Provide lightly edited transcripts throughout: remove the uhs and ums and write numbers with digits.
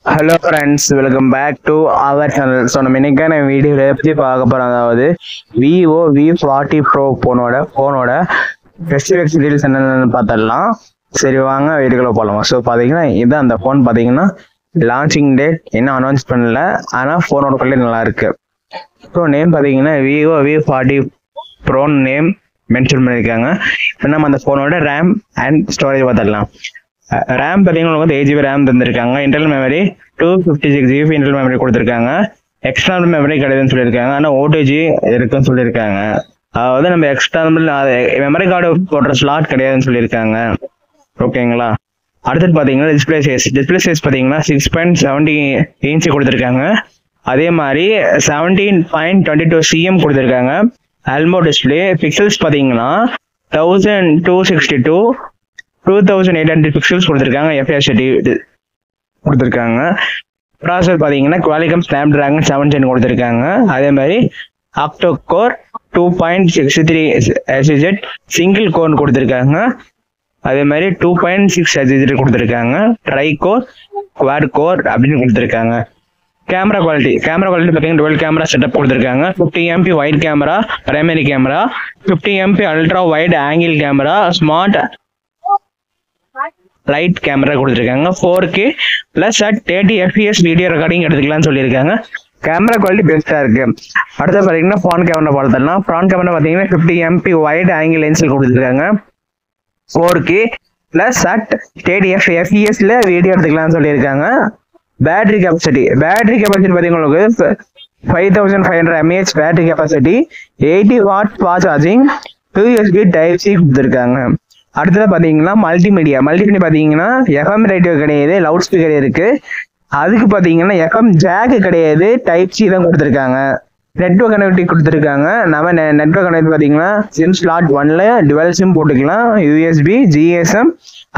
Hello friends, welcome back to our channel. So நம்ம இன்னைக்கான வீடியோவில் எப்படி பார்க்க போகிறோம், அதாவது விவோ V40 Pro ஃபோனோட ஃபெஸ்டிவல் டீல்ஸ் என்னென்னு பார்த்துடலாம். சரி வாங்க வீடியோக்குள்ள போகலாம். ஸோ பார்த்தீங்கன்னா இது அந்த ஃபோன் பார்த்தீங்கன்னா லான்ச்சிங் டேட் இன்னும் அனௌன்ஸ் பண்ணல, ஆனால் ஃபோனோட குவாலிட்டி நல்லா இருக்கு. ஸோ நேம் பார்த்தீங்கன்னா Vivo V40 Pro name mention பண்ணியிருக்காங்க. இப்போ நம்ம அந்த ஃபோனோட ரேம் அண்ட் ஸ்டோரேஜ் பார்த்துடலாம். ரேம் பார்த்தீங்கன்னா உங்களுக்கு 8GB ரேம் தந்திருக்காங்க. Internal memory 256GB internal memory கொடுத்துருக்காங்க. எக்ஸ்டர்னல் மெமரி கிடையாதுன்னு சொல்லியிருக்காங்க, ஆனால் OTG இருக்குன்னு சொல்லியிருக்காங்க. அதாவது நம்ம எக்ஸ்டர்னல் மெமரி கார்டு போடுற ஸ்லாட் கிடையாதுன்னு சொல்லியிருக்காங்க. ஓகேங்களா? அடுத்தது பார்த்தீங்கன்னா டிஸ்பிளே சைஸ் பார்த்தீங்கன்னா 6.70 இன்ச் கொடுத்துருக்காங்க. அதே மாதிரி 17.22 cm கொடுத்துருக்காங்க. ஆல்மோ டிஸ்பிளே பிக்சல்ஸ் பார்த்தீங்கன்னா 1262 2800 பிக்சல்ஸ் கொடுத்துருக்காங்க. FHD கொடுத்துருக்காங்க. ப்ராசஸர் பார்த்தீங்கன்னா குவாலிகம் ஸ்னாப்டிராகன் 710 கொடுத்துருக்காங்க. அதே மாதிரி ஆக்டோ கோர் 2.63 SZ சிங்கிள் கோர் கொடுத்துருக்காங்க. அதே மாதிரி 2.6 SZ கொடுத்துருக்காங்க. ட்ரை கோர் குவாட் கோர் அப்படின்னு கொடுத்துருக்காங்க. கேமரா குவாலிட்டி பார்த்தீங்கன்னா டுவெல் கேமரா செட்டப் கொடுத்துருக்காங்க. 50 MP white camera primary camera, 50 MP ultra wide angle camera, smart light camera கொடுத்துருக்காங்க. 4K + 30 FPS வீடியோ ரெக்கார்டிங் எடுத்துக்கலாம்னு சொல்லியிருக்காங்க. கேமரா குவாலிட்டி பெஸ்ட்டாக இருக்கு. அடுத்து பார்த்தீங்கன்னா ஃப்ரண்ட் கேமரா பார்த்துடலாம். ஃப்ரண்ட் கேமரா பார்த்தீங்கன்னா 50 MP வைட் ஆங்கிள் லென்ஸில் கொடுத்துருக்காங்க. 4K + 30 FPS வீடியோ எடுத்துக்கலாம்னு சொல்லியிருக்காங்க. பேட்டரி கெப்பாசிட்டி பார்த்தீங்கன்னா உங்களுக்கு 5500 mAh battery capacity, 80 watt fast charging, USB Type-C கொடுத்துருக்காங்க. அடுத்தது பார்த்தீங்கன்னா மல்டிமீடியா பார்த்தீங்கன்னா FM ரேடியோ கிடையாது, லவுட் ஸ்பீக்கர் இருக்கு. அதுக்கு பார்த்தீங்கன்னா FM ஜாக் கிடையாது, Type-C தான் கொடுத்துருக்காங்க. நெட்வொர்க் கனெக்டிவிட்டி கொடுத்துருக்காங்க. நம்ம நெட்வொர்க் கனெக்டிவிட்டி பார்த்தீங்கன்னா சிம் ஸ்லாட் 1ல டுவெல் சிம் போட்டுக்கலாம். USB GSM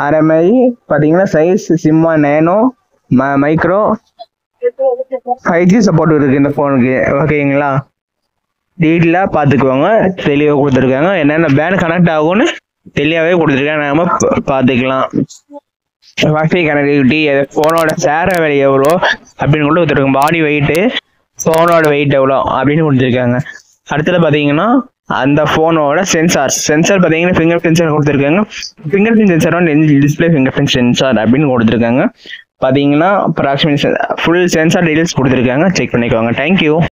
RMI பார்த்தீங்கன்னா size Simha nano micro 5G support இருக்கு இந்த ஃபோனுக்கு. ஓகேங்களா? டீட்டெயிலாக பார்த்துக்குவாங்க. தெளிவாக கொடுத்துருக்காங்க. என்னென்ன பேண்ட் கனெக்ட் ஆகும்னு தெளிவாகவே கொடுத்துருக்காங்க. நம்ம பார்த்துக்கலாம். வைஃபை கனெக்டிவிட்டி, ஃபோனோட சேர விலை எவ்வளோ அப்படின்னு கூட கொடுத்துருக்காங்க. பாடி வெயிட்டு, ஃபோனோட வெயிட் எவ்வளோ அப்படின்னு கொடுத்துருக்காங்க. அடுத்தது பார்த்தீங்கன்னா அந்த ஃபோனோட சென்சார் பார்த்தீங்கன்னா ஃபிங்கர் பிரிண்ட் சென்சார் கொடுத்துருக்காங்க. ஃபிங்கர் பிரிண்ட் சென்சாரோட டிஸ்பிளே ஃபிங்கர் பிரிண்ட் சென்சார் அப்படின்னு கொடுத்துருக்காங்க. பார்த்தீங்கன்னா அப்ராக்சிமேட் ஃபுல் சென்சார் டீடைல்ஸ் கொடுத்துருக்காங்க. செக் பண்ணிக்கோங்க. தேங்க்யூ.